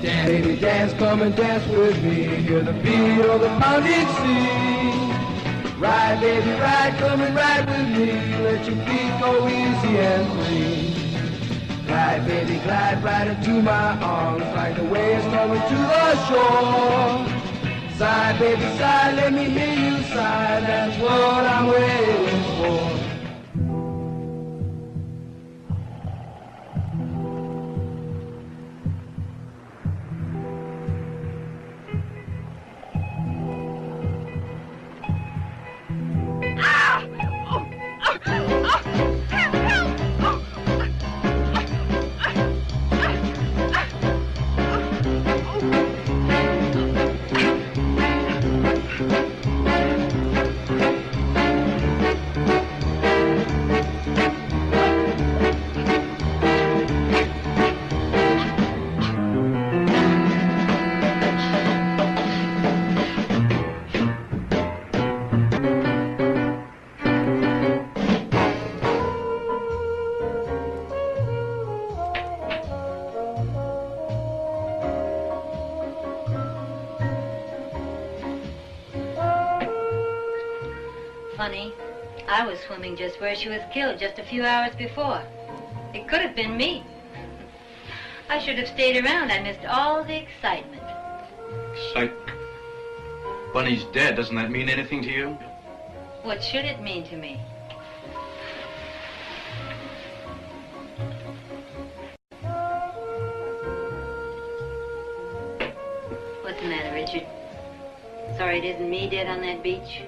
Dance, baby, dance, come and dance with me. Hear the beat of the pounding sea. Ride, baby, ride, come and ride with me. Let your feet go easy and free. Glide, baby, glide right into my arms, like the waves coming to the shore. Sigh, baby, sigh, let me hear you sigh. That's what I'm waiting for. Funny, I was swimming just where she was killed just a few hours before. It could have been me. I should have stayed around. I missed all the excitement. Excitement? Bunny's dead. Doesn't that mean anything to you? What should it mean to me? What's the matter, Richard? Sorry it isn't me dead on that beach?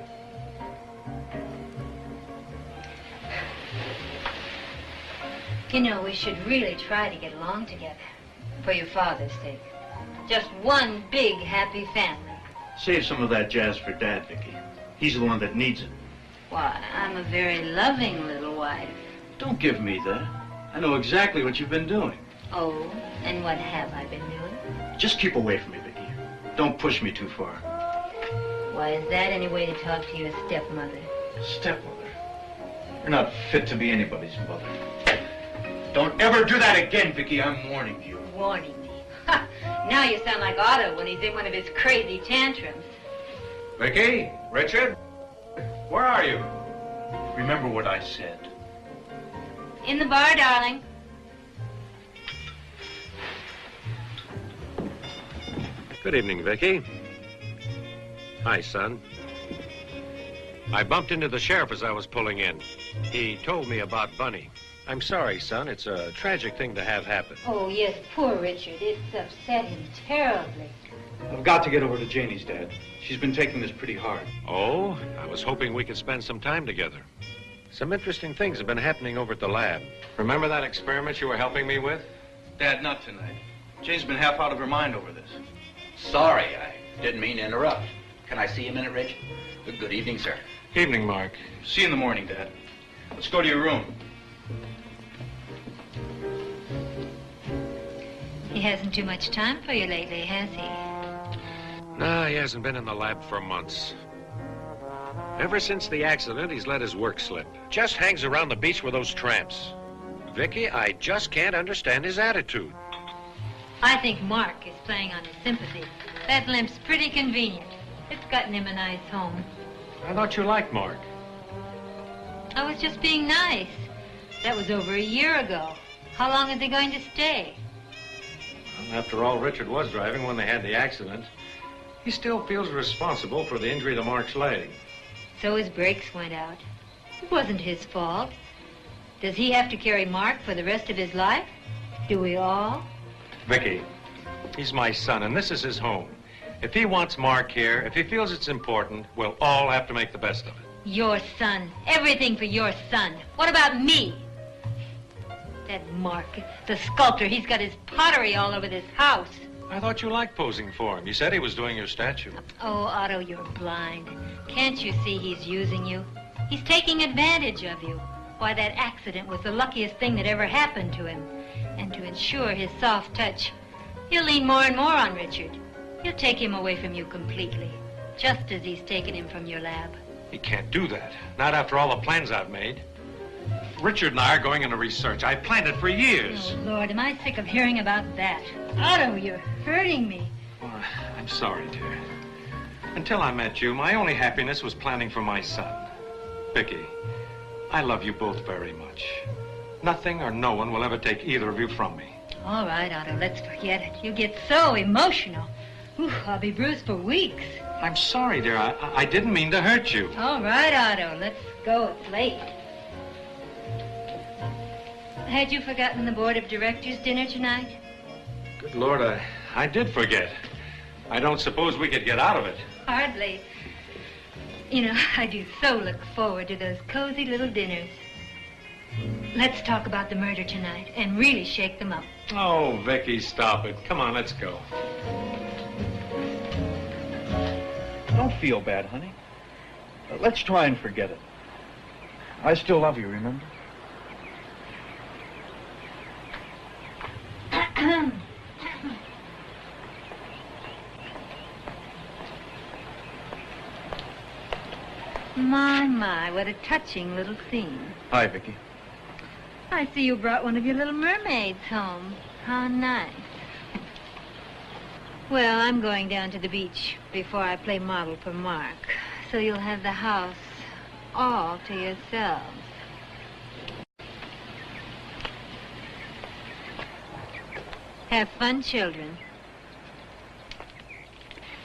You know, we should really try to get along together. For your father's sake. Just one big, happy family. Save some of that jazz for Dad, Vicky. He's the one that needs it. Why, I'm a very loving little wife. Don't give me that. I know exactly what you've been doing. Oh, and what have I been doing? Just keep away from me, Vicky. Don't push me too far. Why, is that any way to talk to your stepmother? Stepmother? You're not fit to be anybody's mother. Don't ever do that again, Vicky. I'm warning you. Warning me? Ha! Now you sound like Otto when he's in one of his crazy tantrums. Vicky? Richard? Where are you? Remember what I said. In the bar, darling. Good evening, Vicky. Hi, son. I bumped into the sheriff as I was pulling in. He told me about Bunny. I'm sorry, son. It's a tragic thing to have happen. Oh, yes, poor Richard. It's upset him terribly. I've got to get over to Janie's, Dad. She's been taking this pretty hard. Oh, I was hoping we could spend some time together. Some interesting things have been happening over at the lab. Remember that experiment you were helping me with? Dad, not tonight. Jane's been half out of her mind over this. Sorry, I didn't mean to interrupt. Can I see you a minute, Rich? Good evening, sir. Evening, Mark. See you in the morning, Dad. Let's go to your room. He hasn't too much time for you lately, has he? No, he hasn't been in the lab for months. Ever since the accident, he's let his work slip. Just hangs around the beach with those tramps. Vicky, I just can't understand his attitude. I think Mark is playing on his sympathy. That limp's pretty convenient. It's gotten him a nice home. I thought you liked Mark. I was just being nice. That was over a year ago. How long is he going to stay? Well, after all, Richard was driving when they had the accident. He still feels responsible for the injury to Mark's leg. So his brakes went out. It wasn't his fault. Does he have to carry Mark for the rest of his life? Do we all? Vicky, he's my son, and this is his home. If he wants Mark here, if he feels it's important, we'll all have to make the best of it. Your son. Everything for your son. What about me? That Mark, the sculptor, he's got his pottery all over this house. I thought you liked posing for him. You said he was doing your statue. Oh, Otto, you're blind. Can't you see he's using you? He's taking advantage of you. Why, that accident was the luckiest thing that ever happened to him. And to ensure his soft touch, he'll lean more and more on Richard. He'll take him away from you completely, just as he's taken him from your lab. He can't do that. Not after all the plans I've made. Richard and I are going into research. I planned it for years. Oh, Lord, am I sick of hearing about that. Otto, you're hurting me. Well, I'm sorry, dear. Until I met you, my only happiness was planning for my son. Vicky, I love you both very much. Nothing or no one will ever take either of you from me. All right, Otto, let's forget it. You get so emotional. Ooh, I'll be bruised for weeks. I'm sorry, dear. I didn't mean to hurt you. All right, Otto, let's go. It's late. Had you forgotten the board of directors dinner tonight? Good Lord, I did forget. I don't suppose we could get out of it. Hardly. You know, I do so look forward to those cozy little dinners. Let's talk about the murder tonight and really shake them up. Oh, Vicky, stop it. Come on, let's go. Don't feel bad, honey. Let's try and forget it. I still love you, remember? My, what a touching little scene. Hi, Vicky. I see you brought one of your little mermaids home. How nice. Well, I'm going down to the beach before I play model for Mark, so you'll have the house all to yourselves. Have fun, children.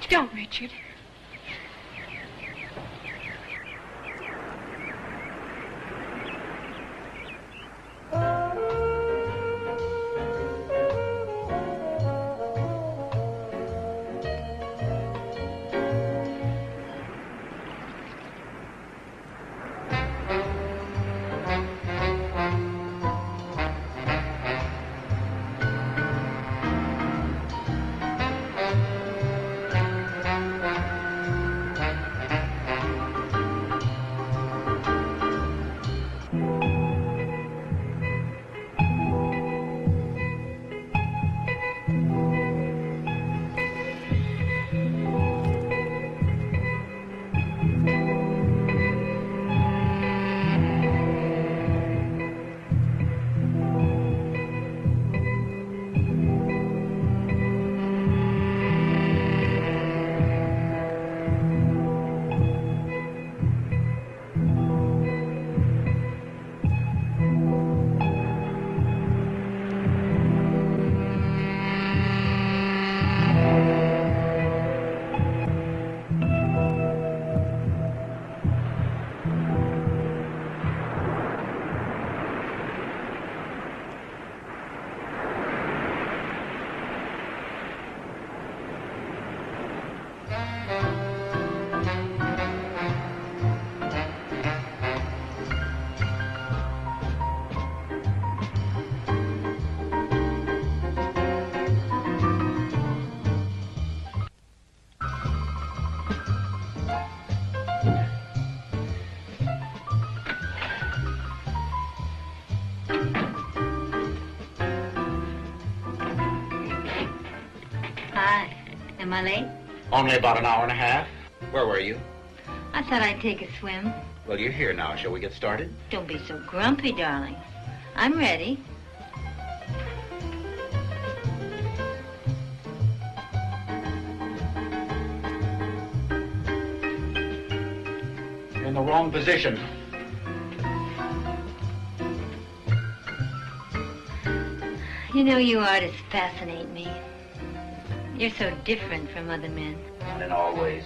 Don't, Richard. Am I late? Only about an hour and a half. Where were you? I thought I'd take a swim. Well, you're here now. Shall we get started? Don't be so grumpy, darling. I'm ready. In the wrong position. You know, you artists fascinate me. You're so different from other men. Not in all ways.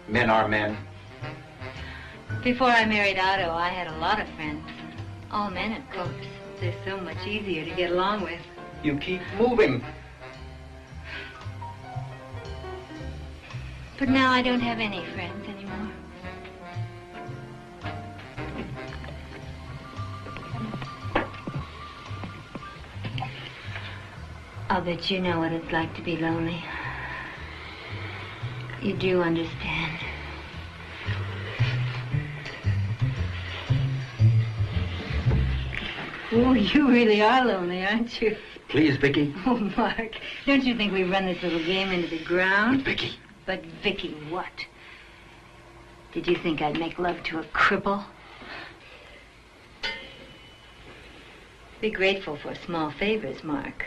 Men are men. Before I married Otto, I had a lot of friends. All men, of course. They're so much easier to get along with. You keep moving. But now I don't have any friends anymore. I'll bet you know what it's like to be lonely. You do understand. Oh, you really are lonely, aren't you? Please, Vicky. Oh, Mark, don't you think we run this little game into the ground? But Vicky. But Vicky, what? Did you think I'd make love to a cripple? Be grateful for small favors, Mark.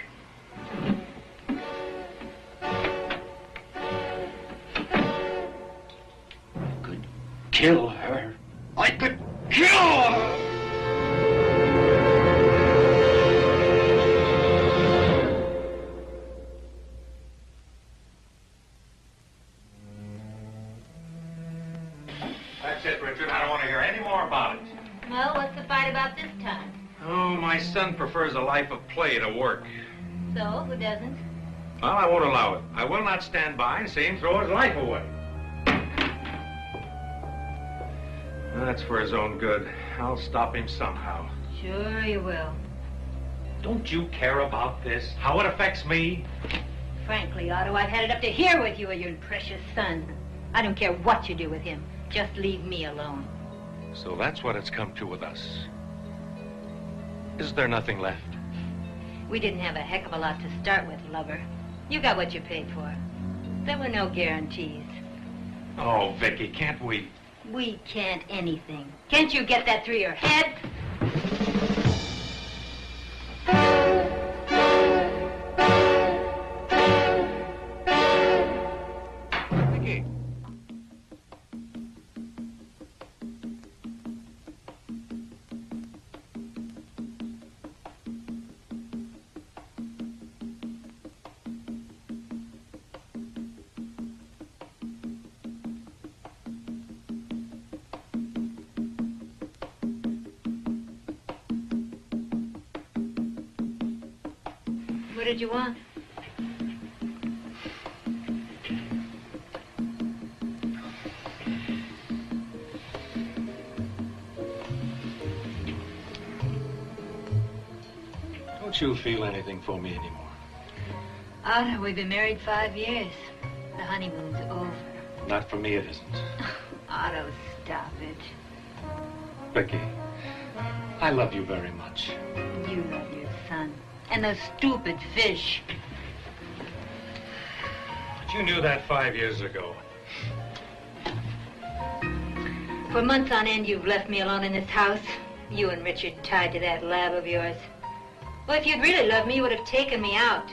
I could kill her. I could kill her! That's it, Richard. I don't want to hear any more about it. Well, what's the fight about this time? Oh, my son prefers a life of play to work. So, who doesn't? Well, I won't allow it. I will not stand by and see him throw his life away. That's for his own good. I'll stop him somehow. Sure you will. Don't you care about this? How it affects me? Frankly, Otto, I've had it up to here with you and your precious son. I don't care what you do with him. Just leave me alone. So that's what it's come to with us. Is there nothing left? We didn't have a heck of a lot to start with, lover. You got what you paid for. There were no guarantees. Oh, Vicky, can't we? We can't anything. Can't you get that through your head? Vicky. What did you want? Don't you feel anything for me anymore? Otto, we've been married 5 years. The honeymoon's over. Not for me, it isn't. Otto, stop it. Vicky, I love you very much. You love your son. And those stupid fish. But you knew that 5 years ago. For months on end, you've left me alone in this house. You and Richard tied to that lab of yours. Well, if you'd really loved me, you would have taken me out.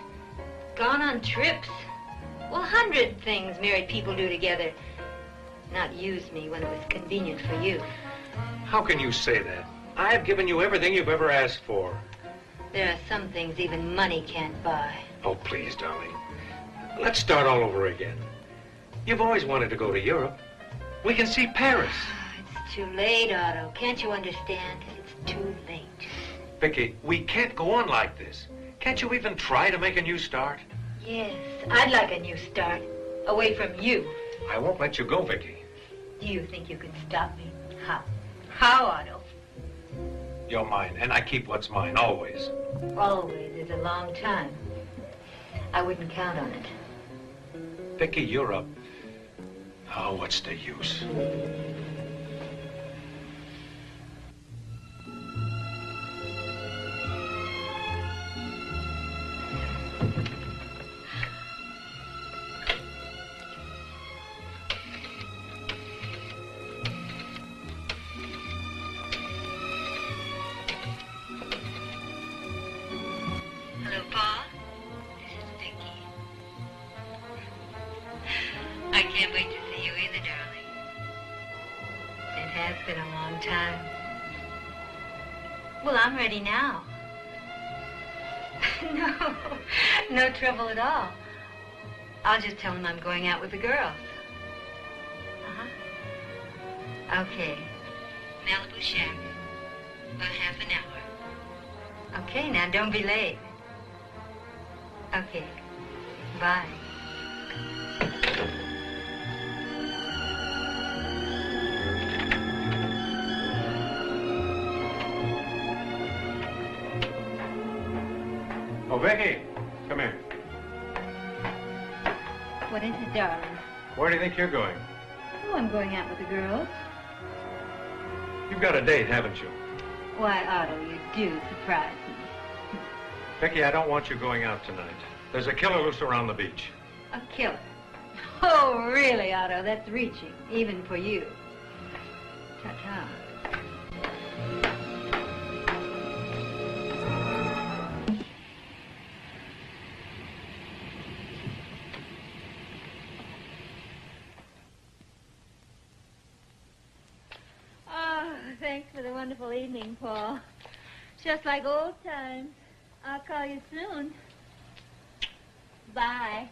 Gone on trips. Well, 100 things married people do together. Not used me when it was convenient for you. How can you say that? I've given you everything you've ever asked for. There are some things even money can't buy. Oh, please, darling. Let's start all over again. You've always wanted to go to Europe. We can see Paris. It's too late, Otto. Can't you understand? It's too late. Vicky, we can't go on like this. Can't you even try to make a new start? Yes, I'd like a new start. Away from you. I won't let you go, Vicky. Do you think you can stop me? How? How, Otto? You're mine, and I keep what's mine, always. Always is a long time. I wouldn't count on it. Vicky, you're up. Oh, what's the use? Hello, Paul. This is Vicky. I can't wait to see you either, darling. It has been a long time. Well, I'm ready now. No trouble at all. I'll just tell him I'm going out with the girls. Okay. Malibu Shack. About half an hour. Okay, now don't be late. Okay. Bye. Oh, Vicky, come here. What is it, darling? Where do you think you're going? Oh, I'm going out with the girls. You've got a date, haven't you? Why, Otto, you do surprise me. Vicky, I don't want you going out tonight. There's a killer loose around the beach. A killer. Oh, really, Otto? That's reaching, even for you. Ta-ta. wonderful evening, Paul. Just like old times. I'll call you soon. Bye.